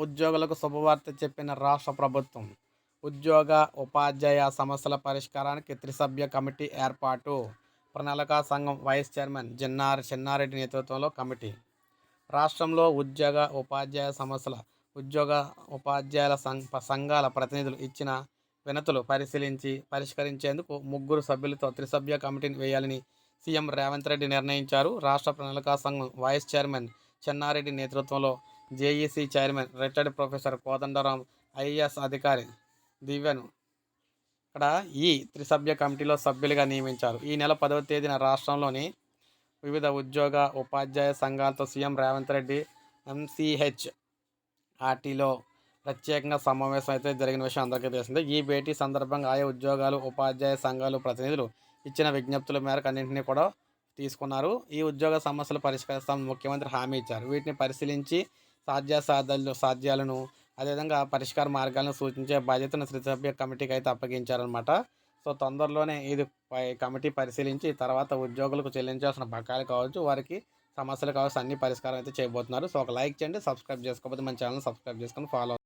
ఉద్యోగులకు శుభవార్త చెప్పిన రాష్ట్ర ప్రభుత్వం. ఉద్యోగ, ఉపాధ్యాయ సమస్యల పరిష్కారానికి త్రిసభ్య కమిటీ ఏర్పాటు. ప్రణాళికా సంఘం వైస్ చైర్మన్ చెన్నారెడ్డి నేతృత్వంలో కమిటీ. రాష్ట్రంలో ఉద్యోగ, ఉపాధ్యాయ సమస్యల ఉద్యోగ, ఉపాధ్యాయుల సంఘాల ప్రతినిధులు ఇచ్చిన వినతులు పరిశీలించి పరిష్కరించేందుకు 3 సభ్యులతో త్రిసభ్య కమిటీని వేయాలని సీఎం రేవంత్ రెడ్డి నిర్ణయించారు. రాష్ట్ర ప్రణాళికా సంఘం వైస్ చైర్మన్ చెన్నారెడ్డి నేతృత్వంలో JEC chairman retired professor Kodandaram, IAS అధికారి దివ్యను ఇక్కడ ఈ త్రిసభ్య కమిటీలో సభ్యులుగా నియమించారు. ఈ నెల 10వ తేదీన రాష్ట్రంలోని వివిధ ఉద్యోగ, ఉపాధ్యాయ సంఘాలతో సీఎం రేవంత్ రెడ్డి ఎంసీహెచ్ఆర్టీలో ప్రత్యేకంగా సమావేశం అయితే జరిగిన విషయం అందరికీ తెలిసిందే. ఈ భేటీ సందర్భంగా ఆయా ఉద్యోగాలు, ఉపాధ్యాయ సంఘాలు ప్రతినిధులు ఇచ్చిన విజ్ఞప్తుల మేరకు అన్నింటినీ కూడా తీసుకున్నారు. ఈ ఉద్యోగ సమస్యలు పరిష్కరిస్తామని ముఖ్యమంత్రి హామీ ఇచ్చారు. వీటిని పరిశీలించి సాధ్యాలను అదేవిధంగా పరిష్కార మార్గాలను సూచించే బాధ్యతను త్రిసభ్య కమిటీకి అయితే అప్పగించారనమాట. సో తొందరలోనే ఇది కమిటీ పరిశీలించి తర్వాత ఉద్యోగులకు చెల్లించాల్సిన బకాయిలు కావచ్చు, వారికి సమస్యలు కావచ్చు, అన్ని పరిష్కారం అయితే చేయబోతున్నారు. సో ఒక లైక్ చేయండి, సబ్స్క్రైబ్ చేసుకోకపోతే మన ఛానల్ సబ్స్క్రైబ్ చేసుకొని ఫాలో